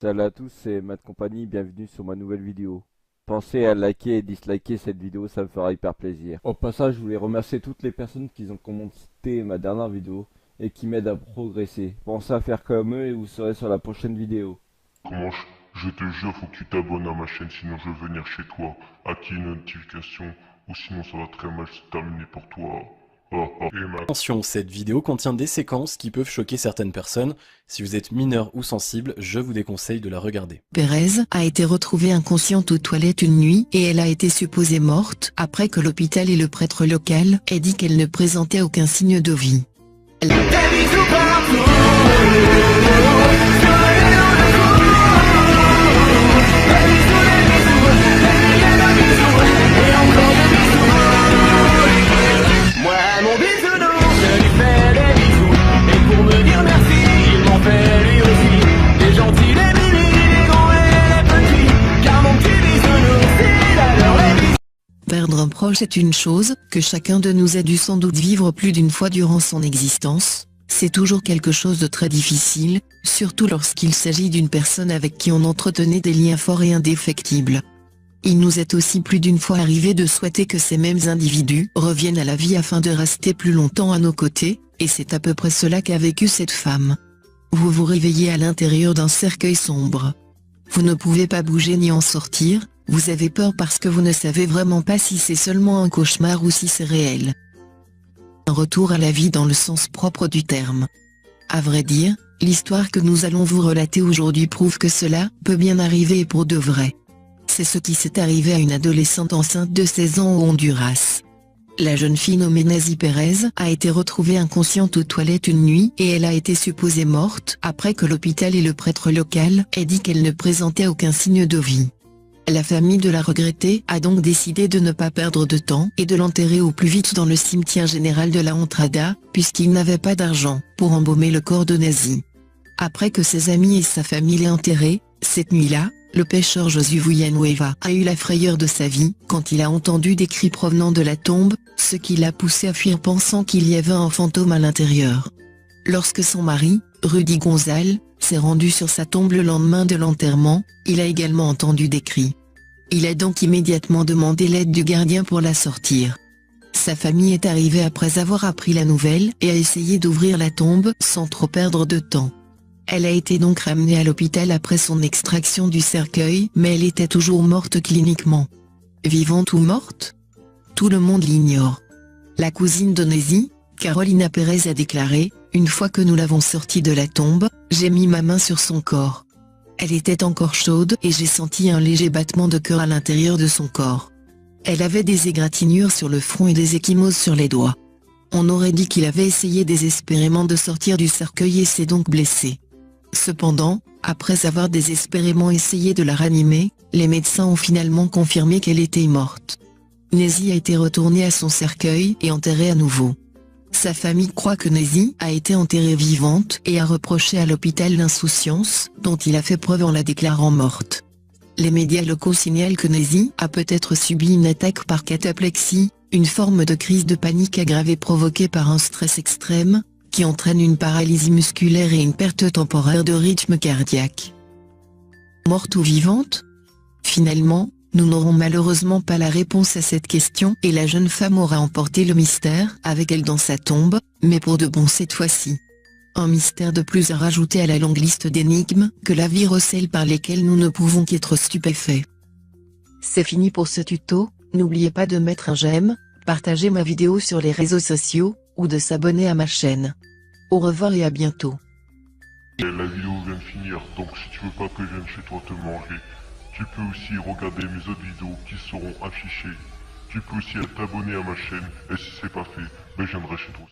Salut à tous, c'est Matt Compagnie, bienvenue sur ma nouvelle vidéo. Pensez à liker et disliker cette vidéo, ça me fera hyper plaisir. Au passage, je voulais remercier toutes les personnes qui ont commenté ma dernière vidéo et qui m'aident à progresser. Pensez à faire comme eux et vous serez sur la prochaine vidéo. Comment je te jure, faut que tu t'abonnes à ma chaîne, sinon je vais venir chez toi, activer une notification, ou sinon ça va très mal se terminer pour toi. Attention, cette vidéo contient des séquences qui peuvent choquer certaines personnes. Si vous êtes mineur ou sensible, je vous déconseille de la regarder. Pérez a été retrouvée inconsciente aux toilettes une nuit et elle a été supposée morte après que l'hôpital et le prêtre local aient dit qu'elle ne présentait aucun signe de vie. Perdre un proche est une chose que chacun de nous a dû sans doute vivre plus d'une fois durant son existence. C'est toujours quelque chose de très difficile, surtout lorsqu'il s'agit d'une personne avec qui on entretenait des liens forts et indéfectibles. Il nous est aussi plus d'une fois arrivé de souhaiter que ces mêmes individus reviennent à la vie afin de rester plus longtemps à nos côtés, et c'est à peu près cela qu'a vécu cette femme. Vous vous réveillez à l'intérieur d'un cercueil sombre. Vous ne pouvez pas bouger ni en sortir, vous avez peur parce que vous ne savez vraiment pas si c'est seulement un cauchemar ou si c'est réel. Un retour à la vie dans le sens propre du terme. À vrai dire, l'histoire que nous allons vous relater aujourd'hui prouve que cela peut bien arriver et pour de vrai. C'est ce qui s'est arrivé à une adolescente enceinte de 16 ans au Honduras. La jeune fille nommée Nazy Pérez a été retrouvée inconsciente aux toilettes une nuit et elle a été supposée morte après que l'hôpital et le prêtre local aient dit qu'elle ne présentait aucun signe de vie. La famille de la regrettée a donc décidé de ne pas perdre de temps et de l'enterrer au plus vite dans le cimetière général de la Entrada, puisqu'il n'avait pas d'argent pour embaumer le corps de Nazy. Après que ses amis et sa famille l'aient enterré, cette nuit-là, le pêcheur Josué Villanueva a eu la frayeur de sa vie quand il a entendu des cris provenant de la tombe, ce qui l'a poussé à fuir pensant qu'il y avait un fantôme à l'intérieur. Lorsque son mari, Rudy Gonzalez, s'est rendu sur sa tombe le lendemain de l'enterrement, il a également entendu des cris. Il a donc immédiatement demandé l'aide du gardien pour la sortir. Sa famille est arrivée après avoir appris la nouvelle et a essayé d'ouvrir la tombe sans trop perdre de temps. Elle a été donc ramenée à l'hôpital après son extraction du cercueil, mais elle était toujours morte cliniquement. Vivante ou morte? Tout le monde l'ignore. La cousine de Nazy, Carolina Pérez a déclaré: « Une fois que nous l'avons sortie de la tombe, j'ai mis ma main sur son corps. Elle était encore chaude et j'ai senti un léger battement de cœur à l'intérieur de son corps. Elle avait des égratignures sur le front et des ecchymoses sur les doigts. On aurait dit qu'il avait essayé désespérément de sortir du cercueil et s'est donc blessé. Cependant, après avoir désespérément essayé de la ranimer, les médecins ont finalement confirmé qu'elle était morte. Nazy a été retournée à son cercueil et enterrée à nouveau. Sa famille croit que Nazy a été enterrée vivante et a reproché à l'hôpital l'insouciance dont il a fait preuve en la déclarant morte. Les médias locaux signalent que Nazy a peut-être subi une attaque par cataplexie, une forme de crise de panique aggravée provoquée par un stress extrême, qui entraîne une paralysie musculaire et une perte temporaire de rythme cardiaque. Morte ou vivante? Finalement, nous n'aurons malheureusement pas la réponse à cette question et la jeune femme aura emporté le mystère avec elle dans sa tombe, mais pour de bon cette fois-ci. Un mystère de plus à rajouter à la longue liste d'énigmes que la vie recèle par lesquelles nous ne pouvons qu'être stupéfaits. C'est fini pour ce tuto, n'oubliez pas de mettre un j'aime, partager ma vidéo sur les réseaux sociaux, ou de s'abonner à ma chaîne. Au revoir et à bientôt. La vidéo vient de finir, donc si tu veux pas que je vienne chez toi te manger, tu peux aussi regarder mes autres vidéos qui seront affichées. Tu peux aussi t'abonner à ma chaîne, et si c'est pas fait, ben je viendrai chez toi.